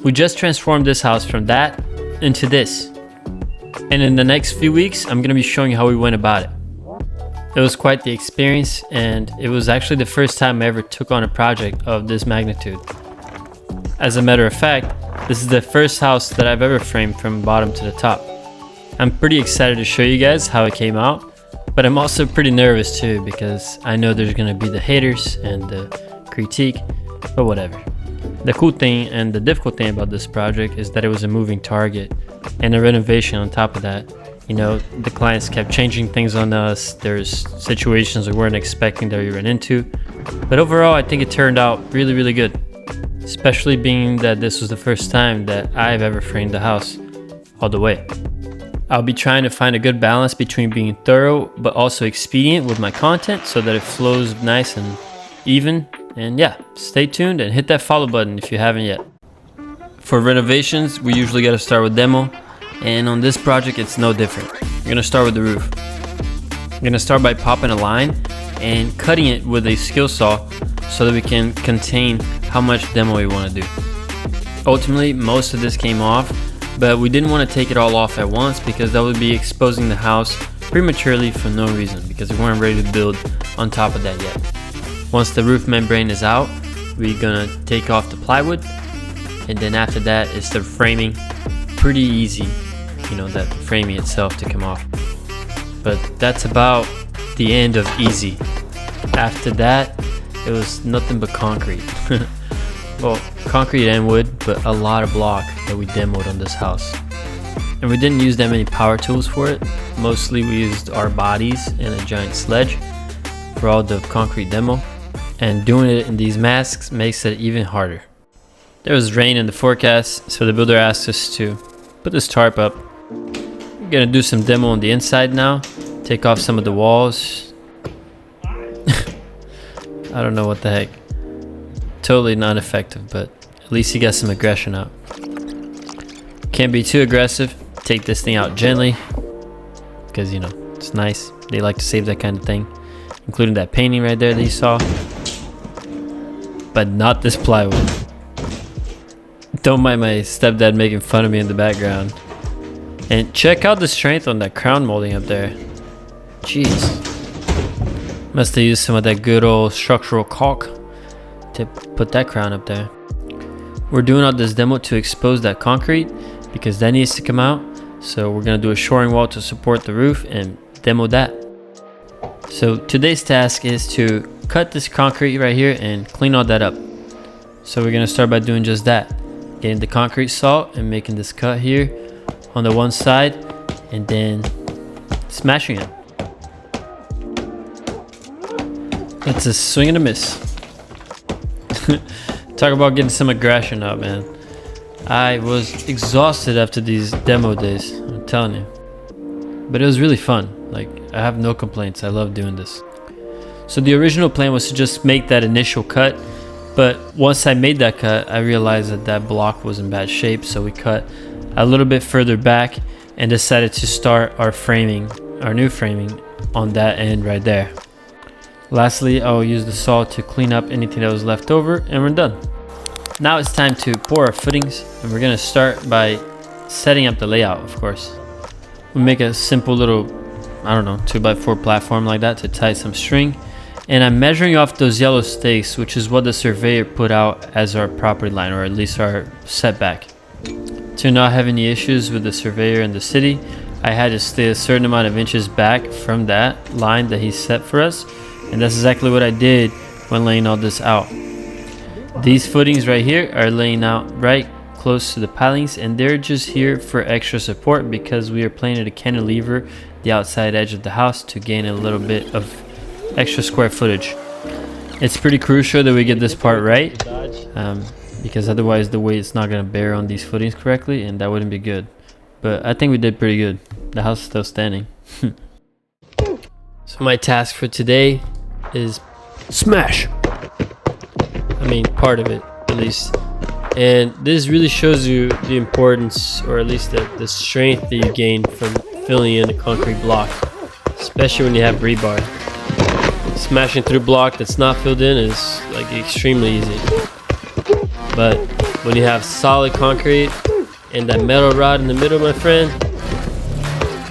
We just transformed this house from that into this. And in the next few weeks, I'm going to be showing you how we went about it. It was quite the experience, and it was actually the first time I ever took on a project of this magnitude. As a matter of fact, this is the first house that I've ever framed from bottom to the top. I'm pretty excited to show you guys how it came out, but I'm also pretty nervous too because I know there's going to be the haters and the critique, but whatever. The cool thing and the difficult thing about this project is that it was a moving target and a renovation on top of that. You know, the clients kept changing things on us. There's situations we weren't expecting that we ran into. But overall, I think it turned out really, really good. Especially being that this was the first time that I've ever framed the house all the way. I'll be trying to find a good balance between being thorough but also expedient with my content so that it flows nice and even. And yeah, stay tuned and hit that follow button if you haven't yet. For renovations, we usually got to start with demo. And on this project, it's no different. We're going to start with the roof. I'm going to start by popping a line and cutting it with a skill saw so that we can contain how much demo we want to do. Ultimately, most of this came off, but we didn't want to take it all off at once because that would be exposing the house prematurely for no reason because we weren't ready to build on top of that yet. Once the roof membrane is out, we're going to take off the plywood, and then after that it's the framing. Pretty easy, you know, that framing itself to come off. But that's about the end of easy. After that, it was nothing but concrete. Well, concrete and wood, but a lot of block that we demoed on this house. And we didn't use that many power tools for it. Mostly we used our bodies and a giant sledge for all the concrete demo. And doing it in these masks makes it even harder. There was rain in the forecast, so the builder asked us to put this tarp up. We're gonna do some demo on the inside now, take off some of the walls. I don't know what the heck. Totally not effective, but at least you got some aggression out. Can't be too aggressive. Take this thing out gently, because you know, it's nice. They like to save that kind of thing, including that painting right there that you saw. But not this plywood. Don't mind my stepdad making fun of me in the background. And check out the strength on that crown molding up there. Jeez. Must have used some of that good old structural caulk to put that crown up there. We're doing all this demo to expose that concrete because that needs to come out. So we're going to do a shoring wall to support the roof and demo that. So today's task is to cut this concrete right here and clean all that up. So we're going to start by doing just that. Getting the concrete salt and making this cut here on the one side and then smashing it. That's a swing and a miss. Talk about getting some aggression out, man. I was exhausted after these demo days, I'm telling you. But it was really fun. Like, I have no complaints. I love doing this. So the original plan was to just make that initial cut. But once I made that cut, I realized that that block was in bad shape. So we cut a little bit further back and decided to start our framing, our new framing on that end right there. Lastly, I'll use the saw to clean up anything that was left over and we're done. Now it's time to pour our footings and we're gonna start by setting up the layout, of course. We make a simple little, I don't know, 2x4 platform like that to tie some string. And I'm measuring off those yellow stakes, which is what the surveyor put out as our property line, or at least our setback. To not have any issues with the surveyor in the city, I had to stay a certain amount of inches back from that line that he set for us. And that's exactly what I did when laying all this out. These footings right here are laying out right close to the pilings, and they're just here for extra support because we are planning to cantilever the outside edge of the house to gain a little bit of extra square footage. It's pretty crucial that we get this part right because otherwise the weight's not going to bear on these footings correctly and that wouldn't be good. But I think we did pretty good. The house is still standing. So my task for today is smash. I mean, part of it at least. And this really shows you the importance, or at least the strength that you gain from filling in a concrete block, especially when you have rebar. Smashing through block that's not filled in is like extremely easy, but when you have solid concrete and that metal rod in the middle, my friend,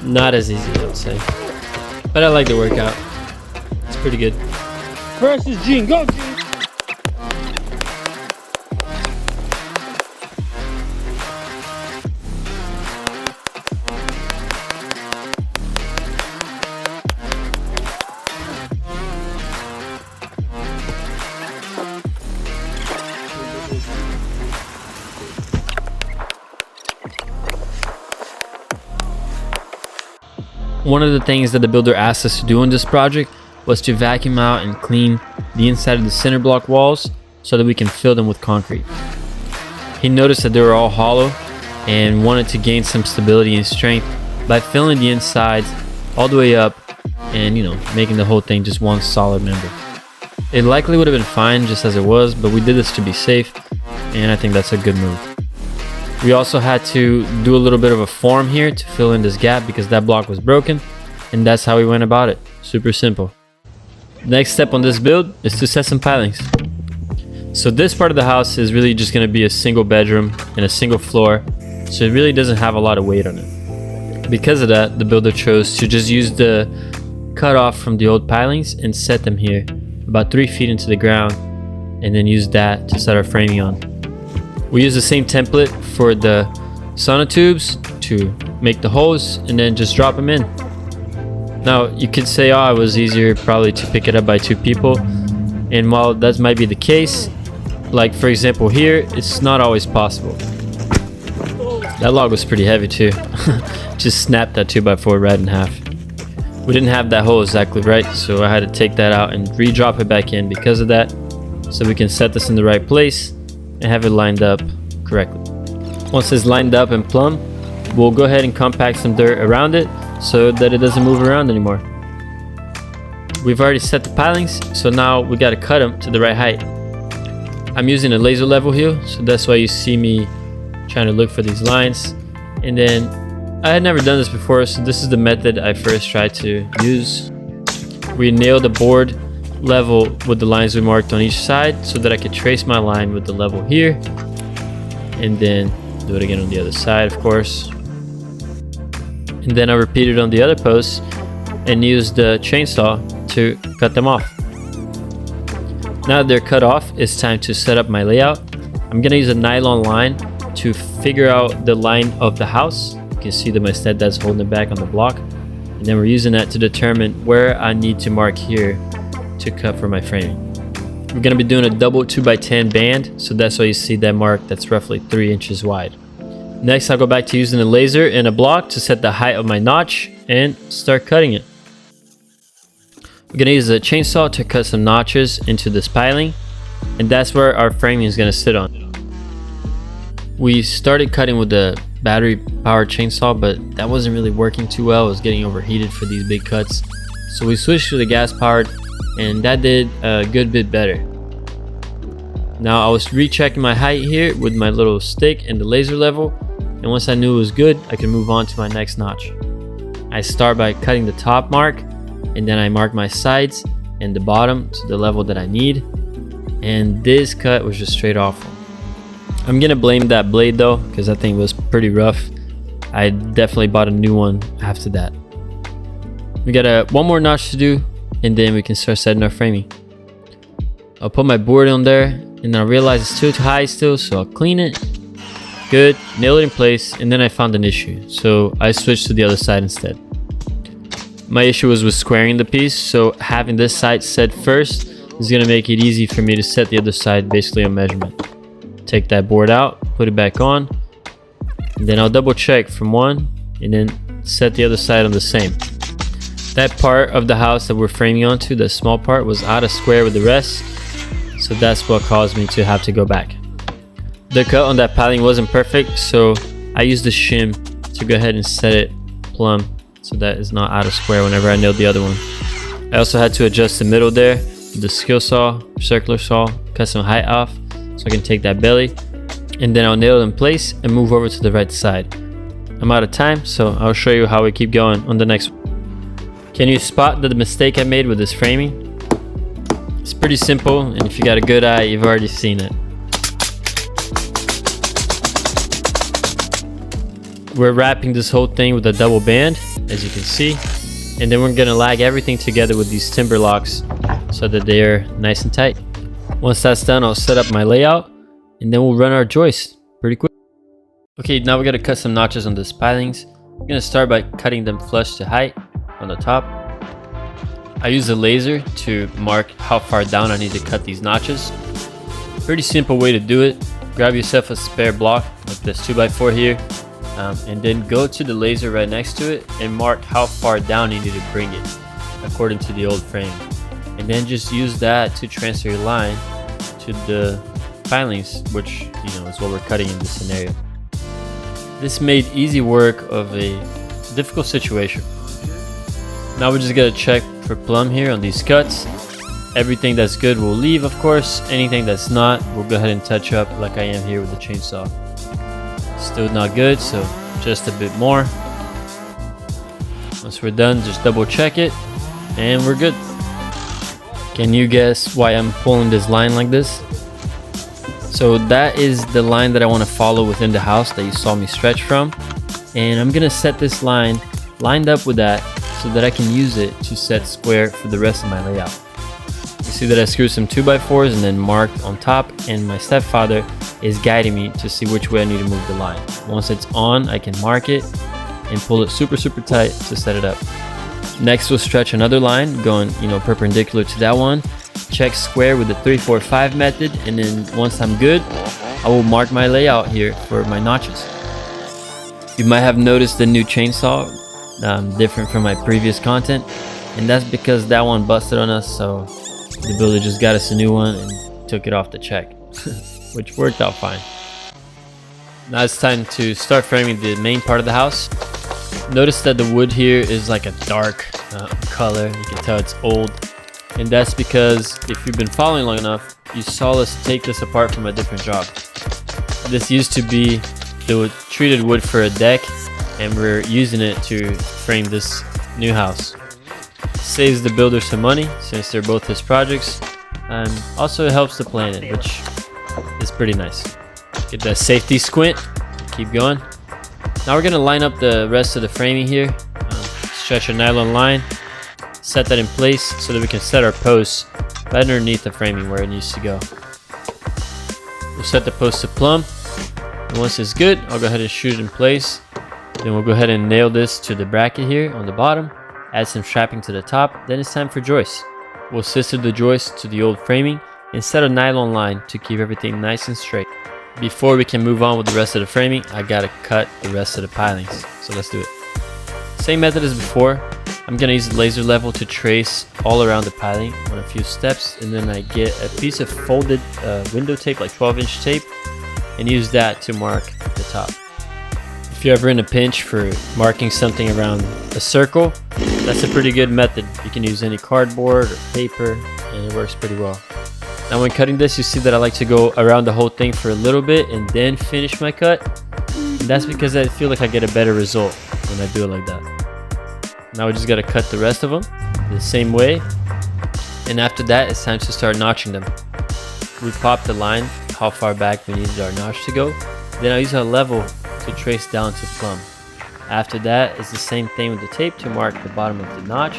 not as easy, I would say. But I like the workout. It's pretty good. First is Gene. Go, Gene. One of the things that the builder asked us to do on this project was to vacuum out and clean the inside of the center block walls so that we can fill them with concrete. He noticed that they were all hollow and wanted to gain some stability and strength by filling the insides all the way up and, making the whole thing just one solid member. It likely would have been fine just as it was, but we did this to be safe, and I think that's a good move. We also had to do a little bit of a form here to fill in this gap because that block was broken, and that's how we went about it. Super simple. Next step on this build is to set some pilings. So this part of the house is really just going to be a single bedroom and a single floor, so it really doesn't have a lot of weight on it. Because of that, the builder chose to just use the cutoff from the old pilings and set them here about 3 feet into the ground, and then use that to set our framing on. We use the same template for the sonotubes to make the holes and then just drop them in. Now you could say, oh, it was easier probably to pick it up by 2 people, and while that might be the case, like for example here, it's not always possible. That log was pretty heavy too. Just snapped that 2x4 right in half. We didn't have that hole exactly right, so I had to take that out and re-drop it back in because of that, so we can set this in the right place and have it lined up correctly. Once it's lined up and plumb, we'll go ahead and compact some dirt around it so that it doesn't move around anymore. We've already set the pilings, so now we got to cut them to the right height. I'm using a laser level here, so that's why you see me trying to look for these lines. And then I had never done this before, so this is the method I first tried to use. We nailed the board level with the lines we marked on each side so that I could trace my line with the level here, and then do it again on the other side, of course. And then I repeated on the other posts and used the chainsaw to cut them off. Now that they're cut off, it's time to set up my layout. I'm gonna use a nylon line to figure out the line of the house. You can see that my stepdad's holding it back on the block, and then we're using that to determine where I need to mark here to cut for my framing. We're going to be doing a double 2x10 band, so that's why you see that mark that's roughly 3 inches wide. Next, I'll go back to using a laser and a block to set the height of my notch and start cutting it. We're going to use a chainsaw to cut some notches into this piling, and that's where our framing is going to sit on. We started cutting with the battery powered chainsaw, but that wasn't really working too well. It was getting overheated for these big cuts, so we switched to the gas powered, and that did a good bit better. Now I was rechecking my height here with my little stick and the laser level, and once I knew it was good, I could move on to my next notch. I start by cutting the top mark, and then I mark my sides and the bottom to the level that I need, and this cut was just straight awful. I'm gonna blame that blade though, because I think it was pretty rough. I definitely bought a new one after that. We got one more notch to do, and then we can start setting our framing. I'll put my board on there, and then I realize it's too high still, so I'll clean it. Good, nail it in place, and then I found an issue, so I switched to the other side instead. My issue was with squaring the piece, so having this side set first is gonna make it easy for me to set the other side basically on measurement. Take that board out, put it back on, and then I'll double check from one, and then set the other side on the same. That part of the house that we're framing onto, the small part, was out of square with the rest, so that's what caused me to have to go back. The cut on that piling wasn't perfect, so I used the shim to go ahead and set it plumb so that it's not out of square whenever I nailed the other one. I also had to adjust the middle there with the skill saw, circular saw, cut some height off so I can take that belly, and then I'll nail it in place and move over to the right side. I'm out of time, so I'll show you how we keep going on the next one. Can you spot the mistake I made with this framing? It's pretty simple, and if you got a good eye, you've already seen it. We're wrapping this whole thing with a double band, as you can see, and then we're gonna lag everything together with these timber locks so that they're nice and tight. Once that's done, I'll set up my layout and then we'll run our joists pretty quick. Okay, now we gotta cut some notches on these pilings. I'm gonna start by cutting them flush to height on the top. I use a laser to mark how far down I need to cut these notches. Pretty simple way to do it. Grab yourself a spare block like this 2x4 here, and then go to the laser right next to it and mark how far down you need to bring it according to the old frame. And then just use that to transfer your line to the pilings, which is what we're cutting in this scenario. This made easy work of a difficult situation. Now we just gotta check for plumb here on these cuts. Everything that's good we'll leave, of course. Anything that's not, we'll go ahead and touch up like I am here with the chainsaw. Still not good, so just a bit more. Once we're done, just double check it and we're good. Can you guess why I'm pulling this line like this? So that is the line that I want to follow within the house that you saw me stretch from. And I'm gonna set this line lined up with that so that I can use it to set square for the rest of my layout. You see that I screwed some 2x4s and then marked on top, and my stepfather is guiding me to see which way I need to move the line. Once it's on, I can mark it and pull it super tight to set it up. Next, we'll stretch another line going perpendicular to that one. Check square with the 3-4-5 method, and then once I'm good, I will mark my layout here for my notches. You might have noticed the new chainsaw different from my previous content, and that's because that one busted on us, so the builder just got us a new one and took it off the check, which worked out fine. Now it's time to start framing the main part of the house. Notice that the wood here is like a dark color. You can tell it's old, and that's because if you've been following long enough, you saw us take this apart from a different job. This used to be the treated wood for a deck, and we're using it to frame this new house. Saves the builder some money since they're both his projects, and also it helps the planet, which is pretty nice. Get that safety squint, keep going. Now we're gonna line up the rest of the framing here. Stretch a nylon line, set that in place so that we can set our posts right underneath the framing where it needs to go. We'll set the post to plumb, and once it's good, I'll go ahead and shoot it in place. Then we'll go ahead and nail this to the bracket here on the bottom, add some strapping to the top, then it's time for joists. We'll scissor the joist to the old framing and set a nylon line to keep everything nice and straight. Before we can move on with the rest of the framing, I gotta cut the rest of the pilings, so let's do it. Same method as before. I'm gonna use the laser level to trace all around the piling on a few steps, and then I get a piece of folded window tape, like 12-inch tape, and use that to mark the top. If you're ever in a pinch for marking something around a circle, that's a pretty good method. You can use any cardboard or paper, and it works pretty well. Now when cutting this, you see that I like to go around the whole thing for a little bit and then finish my cut. And that's because I feel like I get a better result when I do it like that. Now we just gotta cut the rest of them the same way. And after that, it's time to start notching them. We pop the line, how far back we need our notch to go. Then I use a level to trace down to plumb. After that, it's the same thing with the tape to mark the bottom of the notch.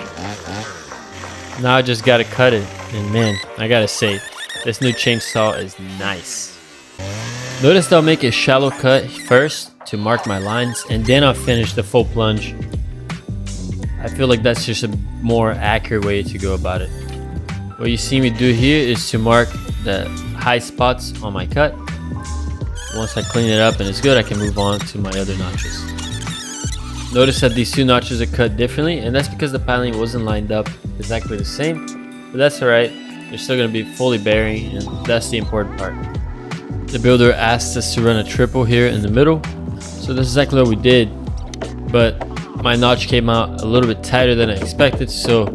Now I just gotta cut it, and man, I gotta say, this new chainsaw is nice. Notice that I'll make a shallow cut first to mark my lines, and then I'll finish the full plunge. I feel like that's just a more accurate way to go about it. What you see me do here is to mark the high spots on my cut. Once I clean it up and it's good, I can move on to my other notches. Notice that these two notches are cut differently, and that's because the piling wasn't lined up exactly the same, but that's alright. They're still going to be fully bearing, and that's the important part. The builder asked us to run a triple here in the middle, so that's exactly what we did, but my notch came out a little bit tighter than I expected, so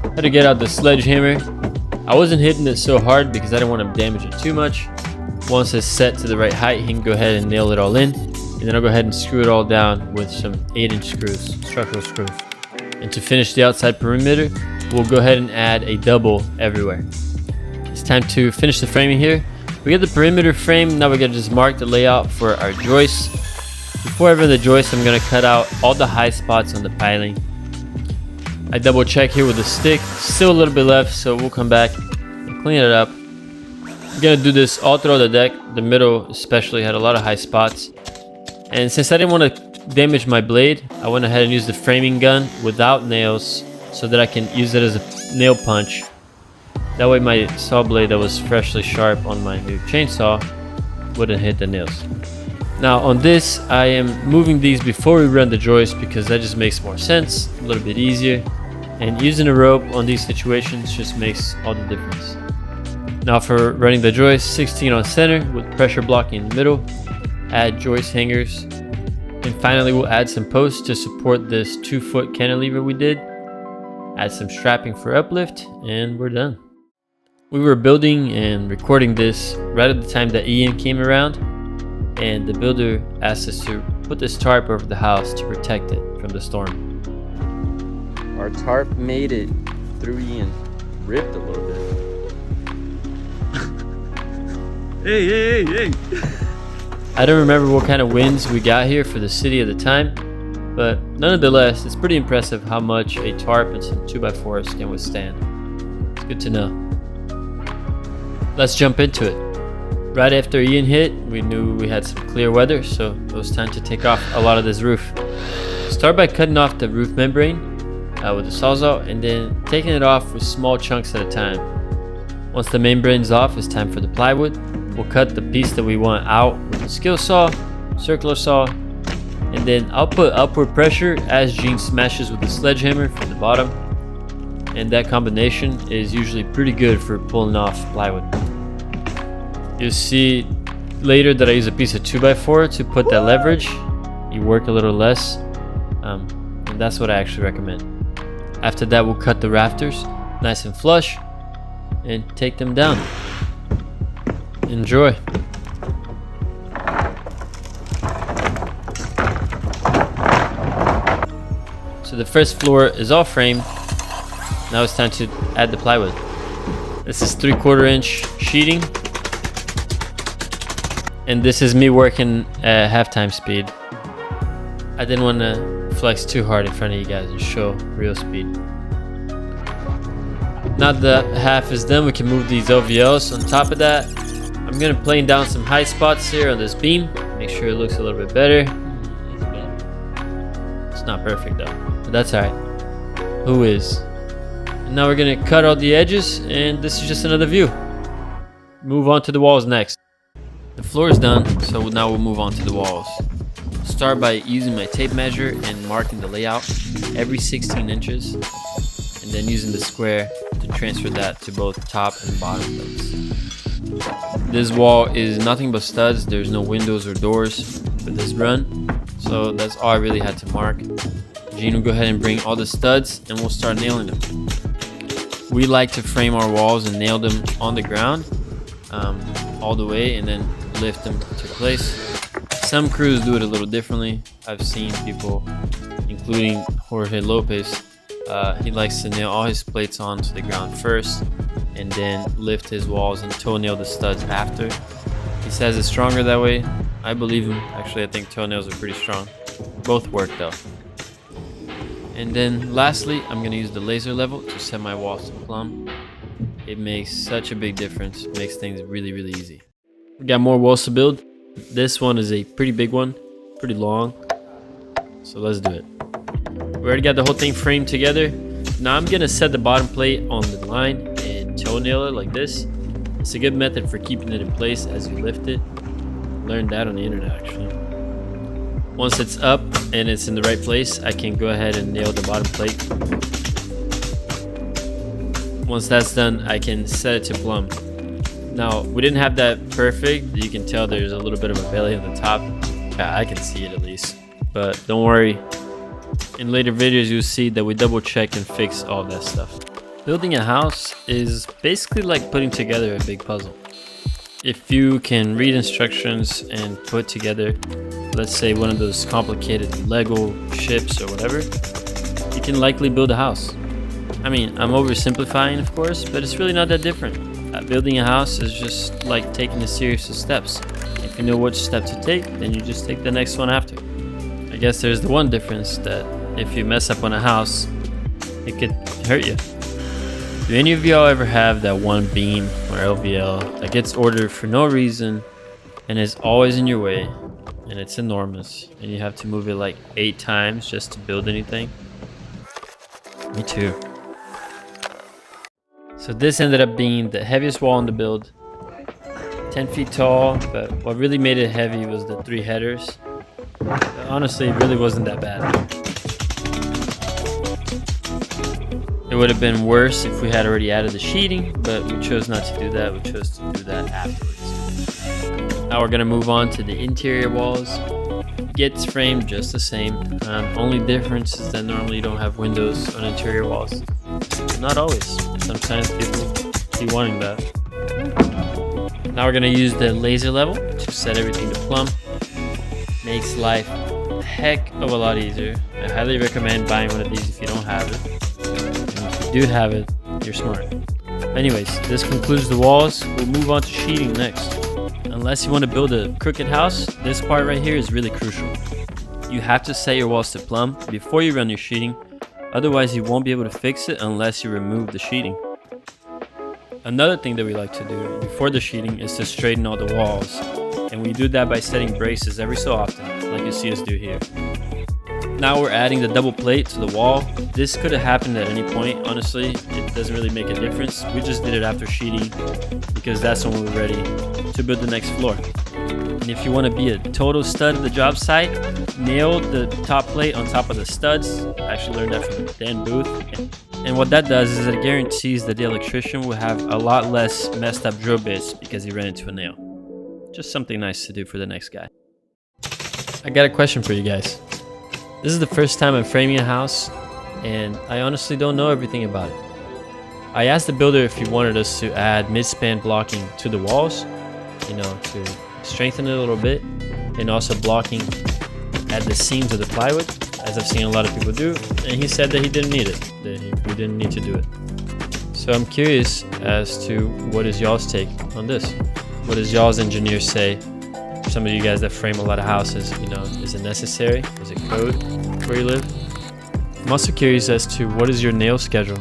I had to get out the sledgehammer. I wasn't hitting it so hard because I didn't want to damage it too much. Once it's set to the right height, he can go ahead and nail it all in, and then I'll go ahead and screw it all down with some 8-inch screws, structural screws. And to finish the outside perimeter, we'll go ahead and add a double everywhere. It's time to finish the framing here. We get the perimeter frame, now we gotta just mark the layout for our joists. Before I run the joist, I'm gonna cut out all the high spots on the piling. I double check here with a stick, still a little bit left, so we'll come back and clean it up. I'm gonna do this all throughout the deck. The middle especially had a lot of high spots. And since I didn't want to damage my blade, I went ahead and used the framing gun without nails so that I can use it as a nail punch. That way my saw blade that was freshly sharp on my new chainsaw wouldn't hit the nails. Now on this, I am moving these before we run the joist because that just makes more sense, a little bit easier. And using a rope on these situations just makes all the difference. Now for running the joist, 16 on center with pressure blocking in the middle. Add joist hangers. And finally we'll add some posts to support this 2-foot cantilever we did. Add some strapping for uplift and we're done. We were building and recording this right at the time that Ian came around, and the builder asked us to put this tarp over the house to protect it from the storm. Our tarp made it through Ian. Ripped a little bit. Hey. I don't remember what kind of winds we got here for the city at the time, but nonetheless, it's pretty impressive how much a tarp and some 2x4s can withstand. It's good to know. Let's jump into it. Right after Ian hit, we knew we had some clear weather, so it was time to take off a lot of this roof. Start by cutting off the roof membrane with the Sawzall and then taking it off with small chunks at a time. Once the membrane's off, it's time for the plywood. We'll cut the piece that we want out with a skill saw, circular saw, and then I'll put upward pressure as Gene smashes with the sledgehammer from the bottom. And that combination is usually pretty good for pulling off plywood. You'll see later that I use a piece of 2x4 to put that leverage. You work a little less, and that's what I actually recommend. After that, we'll cut the rafters nice and flush and take them down. Enjoy. So the first floor is all framed. Now it's time to add the plywood. This is 3/4 inch sheeting. And this is me working at halftime speed. I didn't want to flex too hard in front of you guys and show real speed. Now that half is done, we can move these OVLs. On top of that, I'm gonna plane down some high spots here on this beam. Make sure it looks a little bit better. It's not perfect though, but that's alright. Who is? And now we're gonna cut all the edges, and this is just another view. Move on to the walls next. The floor is done, so now we'll move on to the walls. Start by using my tape measure and marking the layout every 16 inches, and then using the square to transfer that to both top and bottom plates. This wall is nothing but studs. There's no windows or doors for this run, so that's all I really had to mark. Gene will go ahead and bring all the studs and we'll start nailing them. We like to frame our walls and nail them on the ground all the way and then lift them to place. Some crews do it a little differently. I've seen people, including Jorge Lopez, he likes to nail all his plates onto the ground first and then lift his walls and toenail the studs after. He says it's stronger that way. I believe him. Actually, I think toenails are pretty strong. Both work though. And then lastly, I'm gonna use the laser level to set my walls to plumb. It makes such a big difference. It makes things really, really easy. We got more walls to build. This one is a pretty big one, pretty long. So let's do it. We already got the whole thing framed together. Now I'm gonna set the bottom plate on the line and toenail it like this. It's a good method for keeping it in place as you lift it. Learned that on the internet actually. Once it's up and it's in the right place, I can go ahead and nail the bottom plate. Once that's done, I can set it to plumb. Now, we didn't have that perfect. You can tell there's a little bit of a belly on the top. Yeah, I can see it at least. But don't worry. In later videos, you'll see that we double check and fix all that stuff. Building a house is basically like putting together a big puzzle. If you can read instructions and put together, let's say one of those complicated Lego ships or whatever, you can likely build a house. I mean, I'm oversimplifying of course, but it's really not that different. Building a house is just like taking a series of steps. If you know which step to take, then you just take the next one after. I guess there's the one difference, that if you mess up on a house, it could hurt you. Do any of y'all ever have that one beam or LVL that gets ordered for no reason and is always in your way, and it's enormous, and you have to move it like 8 times just to build anything? Me too. So this ended up being the heaviest wall in the build. 10 feet tall, but what really made it heavy was the 3 headers. But honestly, it really wasn't that bad. It would have been worse if we had already added the sheeting, but we chose not to do that. We chose to do that afterwards. Now we're gonna move on to the interior walls. Gets framed just the same. Only difference is that normally you don't have windows on interior walls. Not always. Sometimes people be wanting that. Now we're gonna use the laser level to set everything to plumb. Makes life a heck of a lot easier. I highly recommend buying one of these if you don't have it. And if you do have it, you're smart. Anyways, this concludes the walls. We'll move on to sheeting next. Unless you want to build a crooked house, this part right here is really crucial. You have to set your walls to plumb before you run your sheeting. Otherwise, you won't be able to fix it unless you remove the sheeting. Another thing that we like to do before the sheeting is to straighten all the walls. And we do that by setting braces every so often, like you see us do here. Now we're adding the double plate to the wall. This could have happened at any point, honestly. It doesn't really make a difference. We just did it after sheeting because that's when we were ready to build the next floor. And if you want to be a total stud of the job site, nail the top plate on top of the studs. I actually learned that from Dan Booth. And what that does is it guarantees that the electrician will have a lot less messed up drill bits because he ran into a nail. Just something nice to do for the next guy. I got a question for you guys. This is the first time I'm framing a house, and I honestly don't know everything about it. I asked the builder if he wanted us to add mid-span blocking to the walls, to strengthen it a little bit, and also blocking at the seams of the plywood, as I've seen a lot of people do, and he said that he didn't need it, that we didn't need to do it. So I'm curious as to what is y'all's take on this? What does y'all's engineer say? Some of you guys that frame a lot of houses, is it necessary? Is it code where you live? I'm also curious as to what is your nail schedule?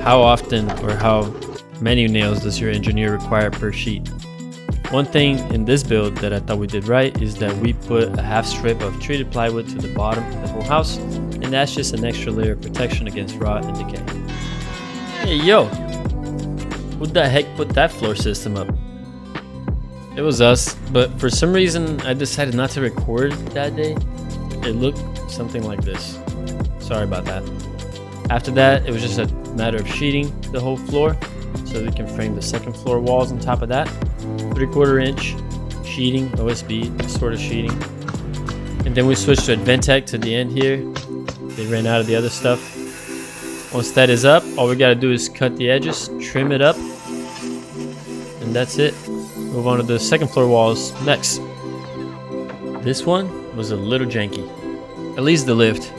How often or how many nails does your engineer require per sheet? One thing in this build that I thought we did right is that we put a half strip of treated plywood to the bottom of the whole house, and that's just an extra layer of protection against rot and decay. Hey yo, who the heck put that floor system up? It was us, but for some reason I decided not to record that day. It looked something like this. Sorry about that. After that, it was just a matter of sheeting the whole floor so we can frame the second floor walls on top of that. 3/4 inch sheeting, OSB sort of sheeting. And then we switched to Adventech to the end here. They ran out of the other stuff. Once that is up, all we gotta do is cut the edges, trim it up, and that's it. Move on to the second floor walls next. This one was a little janky, at least the lift,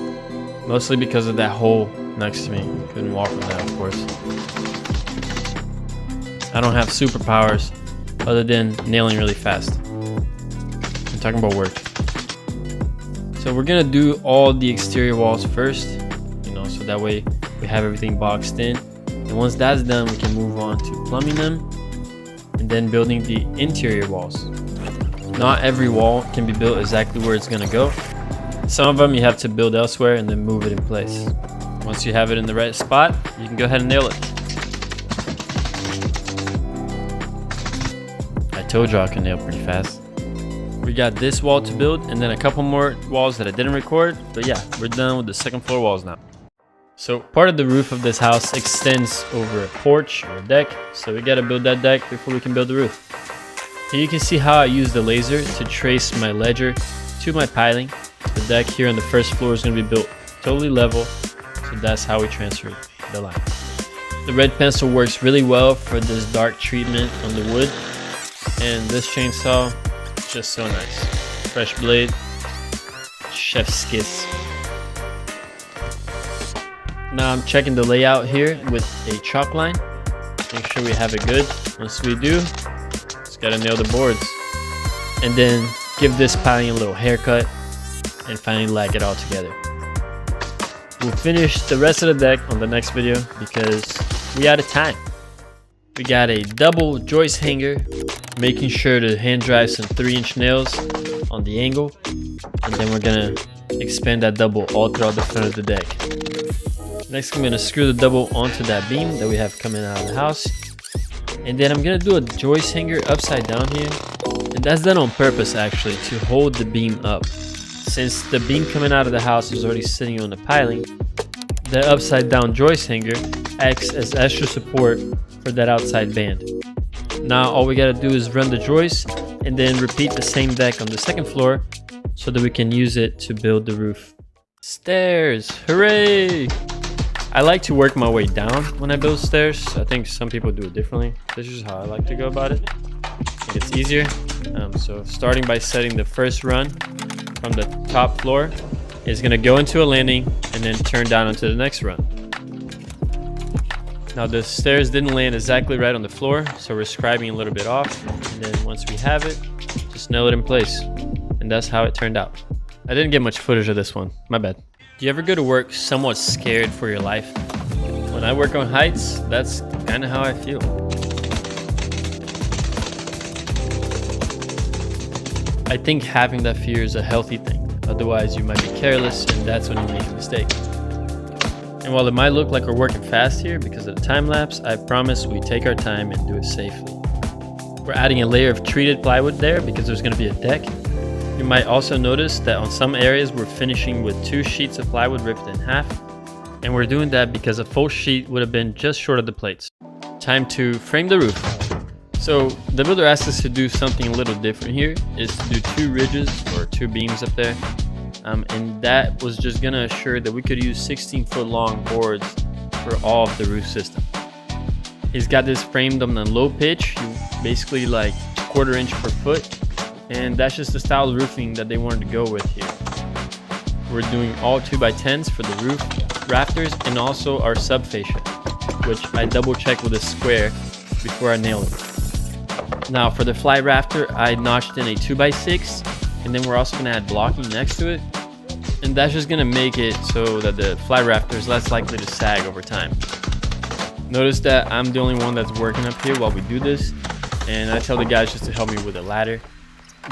mostly because of that hole next to me. Couldn't walk on that, of course. I don't have superpowers other than nailing really fast. I'm talking about work. So we're gonna do all the exterior walls first, so that way we have everything boxed in. And once that's done, we can move on to plumbing them and then building the interior walls. Not every wall can be built exactly where it's gonna go. Some of them you have to build elsewhere and then move it in place. Once you have it in the right spot, you can go ahead and nail it. I told you I can nail pretty fast. We got this wall to build and then a couple more walls that I didn't record, but yeah, we're done with the second floor walls now. So part of the roof of this house extends over a porch or a deck, so we gotta build that deck before we can build the roof. Here you can see how I use the laser to trace my ledger to my piling. The deck here on the first floor is gonna be built totally level, so that's how we transfer the line. The red pencil works really well for this dark treatment on the wood, and this chainsaw is just so nice. Fresh blade, chef's kiss. Now I'm checking the layout here with a chalk line. Make sure we have it good. Once we do, just gotta nail the boards. And then give this piling a little haircut. and finally lag it all together. We'll finish the rest of the deck on the next video because we out of time. We got a double joist hanger, making sure to hand drive some 3-inch nails on the angle, and then we're gonna expand that double all throughout the front of the deck. Next, I'm gonna screw the double onto that beam that we have coming out of the house, and then I'm gonna do a joist hanger upside down here, and that's done on purpose actually, to hold the beam up. Since the beam coming out of the house is already sitting on the piling, the upside down joist hanger acts as extra support for that outside band. Now all we gotta do is run the joist and then repeat the same deck on the second floor so that we can use it to build the roof. Stairs, hooray! I like to work my way down when I build stairs. I think some people do it differently. This is how I like to go about it. I think it's easier. So starting by setting the first run from the top floor is gonna go into a landing and then turn down onto the next run. Now the stairs didn't land exactly right on the floor, so we're scribing a little bit off, and then once we have it, just nail it in place. And that's how it turned out. I didn't get much footage of this one, my bad. Do you ever go to work somewhat scared for your life? When I work on heights, that's kind of how I feel. I think having that fear is a healthy thing. Otherwise, you might be careless, and that's when you make a mistake. And while it might look like we're working fast here because of the time lapse, I promise we take our time and do it safely. We're adding a layer of treated plywood there because there's going to be a deck. You might also notice that on some areas we're finishing with 2 sheets of plywood ripped in half, and we're doing that because a full sheet would have been just short of the plates. Time to frame the roof. So the builder asked us to do something a little different here, is to do 2 ridges or 2 beams up there. And that was just gonna assure that we could use 16-foot long boards for all of the roof system. He's got this framed on a low pitch, basically like 1/4 inch per foot, and that's just the style of roofing that they wanted to go with here. We're doing all 2x10s for the roof, rafters, and also our subfascia, which I double checked with a square before I nailed it. Now for the fly rafter, I notched in a 2x6, and then we're also gonna add blocking next to it. And that's just gonna make it so that the fly rafter is less likely to sag over time. Notice that I'm the only one that's working up here while we do this, and I tell the guys just to help me with a ladder.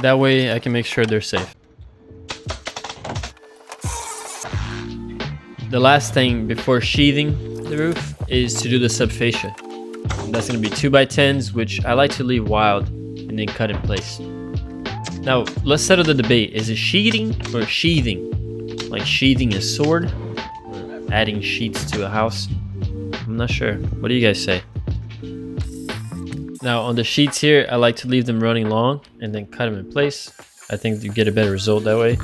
That way I can make sure they're safe. The last thing before sheathing the roof is to do the subfascia. That's gonna be 2x10s, which I like to leave wild and then cut in place. Now, let's settle the debate. Is it sheeting or sheathing? Like sheathing a sword? Or adding sheets to a house? I'm not sure. What do you guys say? Now, on the sheets here, I like to leave them running long and then cut them in place. I think you get a better result that way.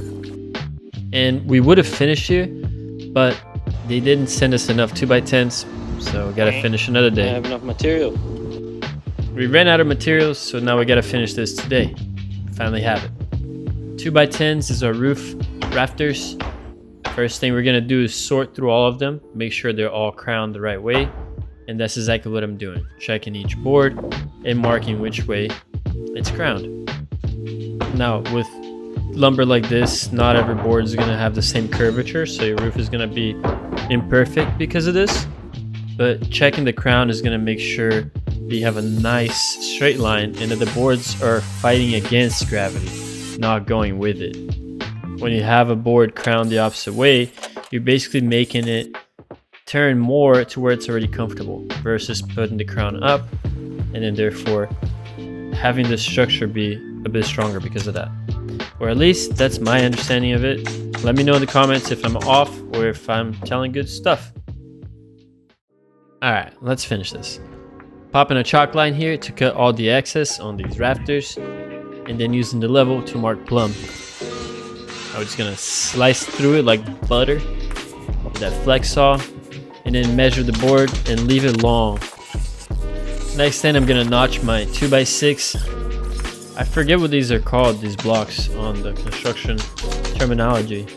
And we would have finished here, but they didn't send us enough 2x10s, so we gotta finish another day. I have enough material. We ran out of materials, so now we gotta finish this today. Finally have it. 2x10s is our roof rafters. First thing we're gonna do is sort through all of them, make sure they're all crowned the right way, and that's exactly what I'm doing, checking each board and marking which way it's crowned. Now with lumber like this, not every board is gonna have the same curvature, so your roof is gonna be imperfect because of this, but checking the crown is gonna make sure that you have a nice straight line and that the boards are fighting against gravity, not going with it. When you have a board crowned the opposite way, you're basically making it turn more to where it's already comfortable versus putting the crown up and then therefore having the structure be a bit stronger because of that. Or at least that's my understanding of it. Let me know in the comments if I'm off or if I'm telling good stuff. Alright, let's finish this. Popping a chalk line here to cut all the excess on these rafters, and then using the level to mark plumb. I'm just gonna slice through it like butter with that flex saw, and then measure the board and leave it long. Next thing, I'm gonna notch my 2x6. I forget what these are called, these blocks on the construction terminology.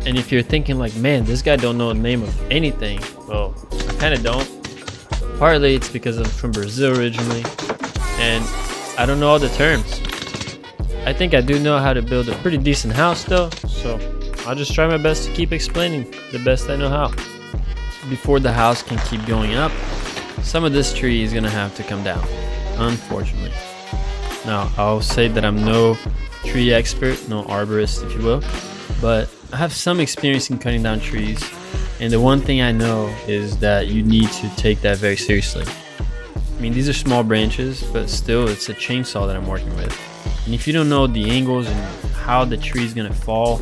And if you're thinking like, man, this guy don't know the name of anything, well, I kind of don't. Partly it's because I'm from Brazil originally, and I don't know all the terms. I think I do know how to build a pretty decent house though, so I'll just try my best to keep explaining the best I know how. Before the house can keep going up, some of this tree is gonna have to come down, unfortunately. Now, I'll say that I'm no tree expert, no arborist if you will, but I have some experience in cutting down trees, and the one thing I know is that you need to take that very seriously. I mean, these are small branches, but still it's a chainsaw that I'm working with. And if you don't know the angles and how the tree is gonna fall,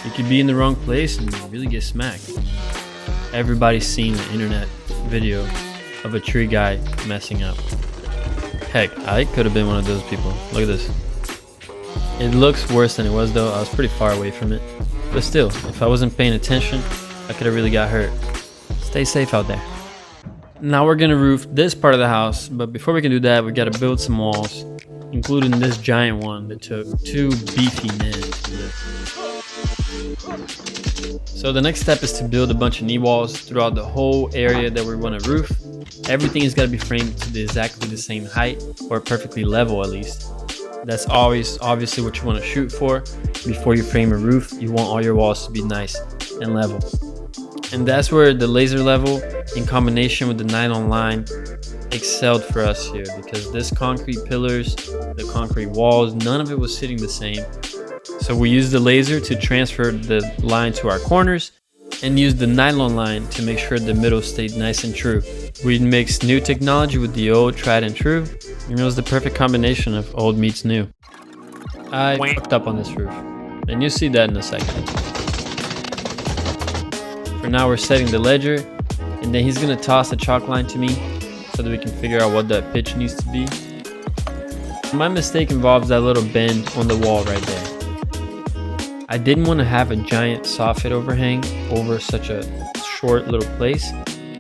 you could be in the wrong place and really get smacked. Everybody's seen the internet video of a tree guy messing up. Heck, I could have been one of those people. Look at this. It looks worse than it was though. I was pretty far away from it. But still, if I wasn't paying attention, I could have really got hurt. Stay safe out there. Now we're gonna roof this part of the house, but before we can do that, we gotta build some walls, including this giant one that took 2 beefy men to lift. So the next step is to build a bunch of knee walls throughout the whole area that we want to roof. Everything has got to be framed to exactly the same height, or perfectly level at least. That's always obviously what you want to shoot for. Before you frame a roof, you want all your walls to be nice and level. And that's where the laser level in combination with the nylon line excelled for us here, because this concrete pillars, the concrete walls, none of it was sitting the same. So we used the laser to transfer the line to our corners and used the nylon line to make sure the middle stayed nice and true. We mixed new technology with the old, tried and true, and it was the perfect combination of old meets new. I fucked up on this roof, and you'll see that in a second. For now, we're setting the ledger, and then he's gonna toss the chalk line to me so that we can figure out what that pitch needs to be. My mistake involves that little bend on the wall right there. I didn't want to have a giant soffit overhang over such a short little place,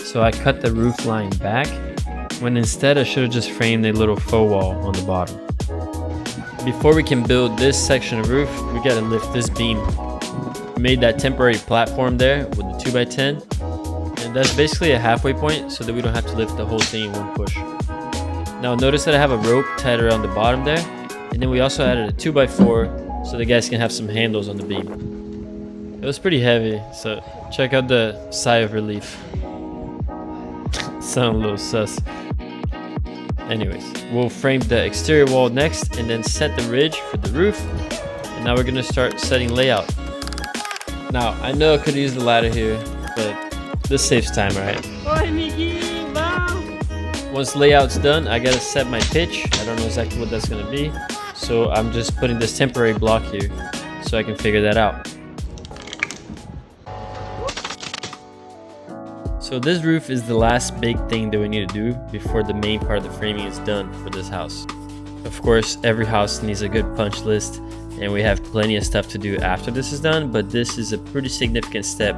so I cut the roof line back, when instead I should have just framed a little faux wall on the bottom. Before we can build this section of roof, we gotta lift this beam. We made that temporary platform there with the 2x10, and that's basically a halfway point so that we don't have to lift the whole thing in one push. Now notice that I have a rope tied around the bottom there, and then we also added a 2x4 so the guys can have some handles on the beam. It was pretty heavy, so check out the sigh of relief. Sound a little sus. Anyways, we'll frame the exterior wall next and then set the ridge for the roof. And now we're gonna start setting layout. Now, I know I could use the ladder here, but this saves time, right? Once layout's done, I gotta set my pitch. I don't know exactly what that's gonna be. So I'm just putting this temporary block here so I can figure that out. So this roof is the last big thing that we need to do before the main part of the framing is done for this house. Of course, every house needs a good punch list, and we have plenty of stuff to do after this is done, but this is a pretty significant step,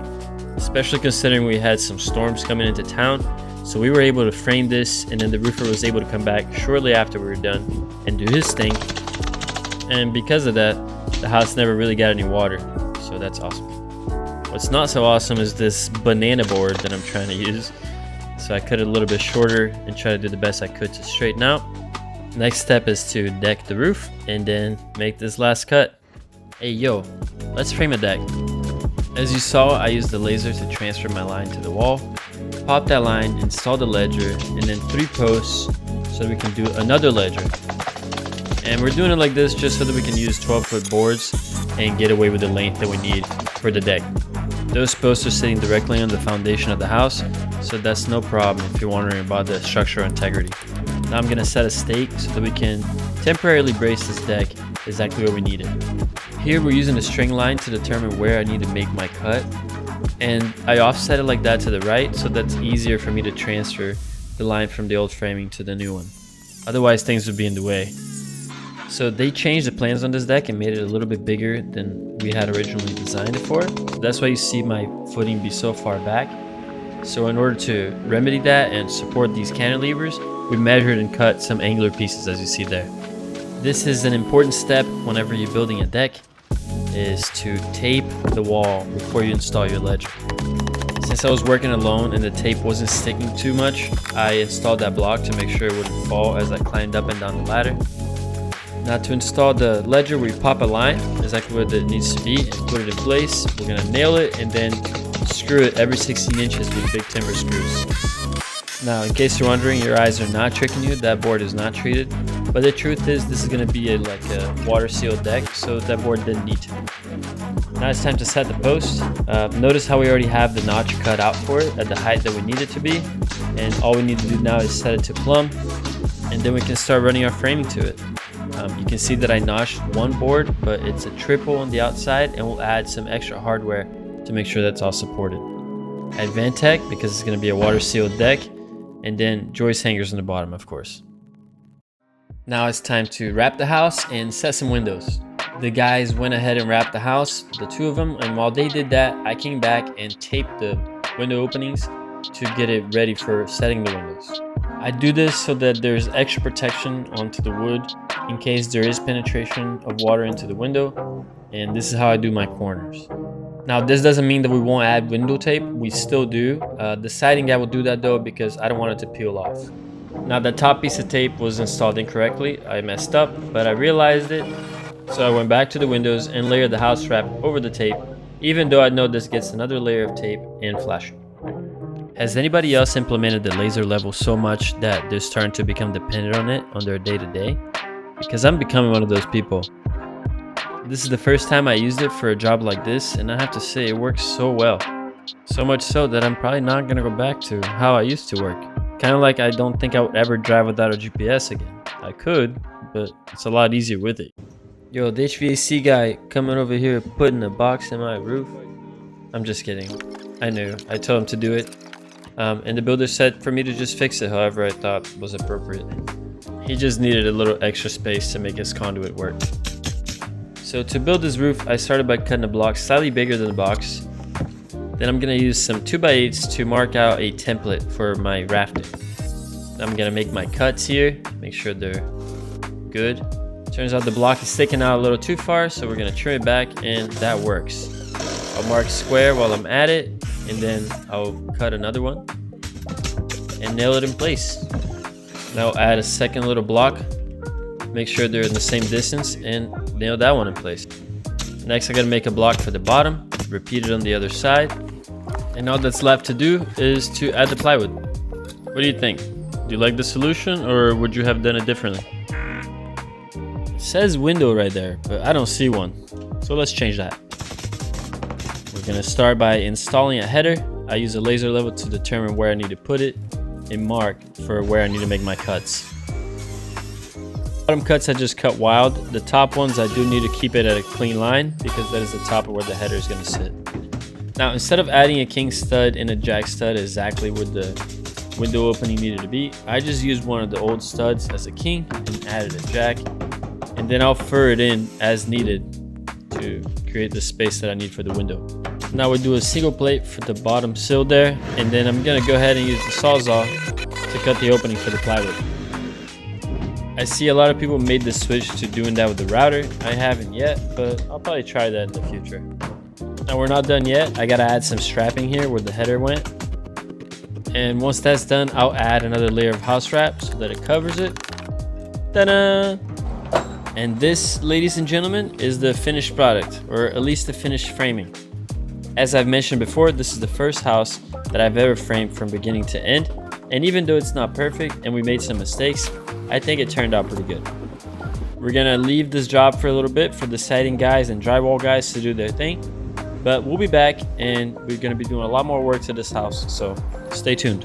especially considering we had some storms coming into town. So we were able to frame this, and then the roofer was able to come back shortly after we were done and do his thing. And because of that, the house never really got any water, so that's awesome. What's not so awesome is this banana board that I'm trying to use. So I cut it a little bit shorter and try to do the best I could to straighten out. Next step is to deck the roof and then make this last cut. Hey yo, let's frame a deck. As you saw, I used the laser to transfer my line to the wall. Pop that line, install the ledger, and then 3 posts so we can do another ledger. And we're doing it like this just so that we can use 12-foot boards and get away with the length that we need for the deck. Those posts are sitting directly on the foundation of the house, so that's no problem if you're wondering about the structural integrity. Now I'm gonna set a stake so that we can temporarily brace this deck exactly where we need it. Here we're using a string line to determine where I need to make my cut, and I offset it like that to the right so that's easier for me to transfer the line from the old framing to the new one. Otherwise things would be in the way. So they changed the plans on this deck and made it a little bit bigger than we had originally designed it for. So that's why you see my footing be so far back. So in order to remedy that and support these cantilevers, we measured and cut some angular pieces as you see there. This is an important step whenever you're building a deck, is to tape the wall before you install your ledger. Since I was working alone and the tape wasn't sticking too much, I installed that block to make sure it wouldn't fall as I climbed up and down the ladder. Now to install the ledger, we pop a line exactly where it needs to be and put it in place. We're gonna nail it and then screw it every 16 inches with big timber screws. Now, in case you're wondering, your eyes are not tricking you, that board is not treated. But the truth is, this is gonna be like a water sealed deck, so that board didn't need to. Now it's time to set the post. Notice how we already have the notch cut out for it at the height that we need it to be. And all we need to do now is set it to plumb, and then we can start running our framing to it. You can see that I notched one board, but it's a triple on the outside, and we'll add some extra hardware to make sure that's all supported. Add Vantech because it's going to be a water sealed deck, and then joist hangers on the bottom, of course. Now it's time to wrap the house and set some windows. The guys went ahead and wrapped the house, the two of them, and while they did that, I came back and taped the window openings to get it ready for setting the windows. I do this so that there's extra protection onto the wood in case there is penetration of water into the window, and this is how I do my corners. Now this doesn't mean that we won't add window tape, we still do. The siding guy will do that though because I don't want it to peel off. Now the top piece of tape was installed incorrectly, I messed up, but I realized it, so I went back to the windows and layered the house wrap over the tape, even though I know this gets another layer of tape and flashing. Has anybody else implemented the laser level so much that they're starting to become dependent on it on their day-to-day? Because I'm becoming one of those people. This is the first time I used it for a job like this, and I have to say it works so well. So much so that I'm probably not going to go back to how I used to work. Kind of like I don't think I would ever drive without a GPS again. I could, but it's a lot easier with it. Yo, the HVAC guy coming over here putting a box in my roof. I'm just kidding. I knew. I told him to do it. And the builder said for me to just fix it however I thought was appropriate. He just needed a little extra space to make his conduit work. So to build this roof, I started by cutting a block slightly bigger than the box. Then I'm going to use some 2x8s to mark out a template for my rafting. I'm going to make my cuts here, make sure they're good. Turns out the block is sticking out a little too far, so we're going to trim it back, and that works. I'll mark square while I'm at it, and then I'll cut another one and nail it in place. Now I'll add a second little block, make sure they're in the same distance, and nail that one in place. Next I gotta make a block for the bottom, repeat it on the other side, and all that's left to do is to add the plywood. What do you think? Do you like the solution, or would you have done it differently? It says window right there, but I don't see one, so let's change that. We're gonna start by installing a header. I use a laser level to determine where I need to put it and mark for where I need to make my cuts. Bottom cuts I just cut wild. The top ones I do need to keep it at a clean line because that is the top of where the header is gonna sit. Now instead of adding a king stud and a jack stud exactly where the window opening needed to be, I just used one of the old studs as a king and added a jack, and then I'll fur it in as needed to create the space that I need for the window. Now we do a single plate for the bottom sill there, and then I'm gonna go ahead and use the Sawzall to cut the opening for the plywood. I see a lot of people made the switch to doing that with the router. I haven't yet, but I'll probably try that in the future. Now we're not done yet. I gotta add some strapping here where the header went. And once that's done, I'll add another layer of house wrap so that it covers it. Ta-da! And this, ladies and gentlemen, is the finished product, or at least the finished framing. As I've mentioned before, this is the first house that I've ever framed from beginning to end, and even though it's not perfect and we made some mistakes, I think it turned out pretty good. We're gonna leave this job for a little bit for the siding guys and drywall guys to do their thing, but we'll be back and we're gonna be doing a lot more work to this house, so stay tuned.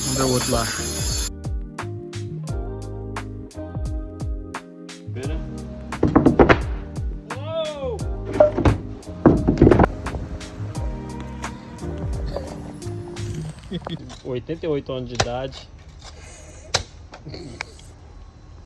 Underwood lá. Uou! 88 anos de idade.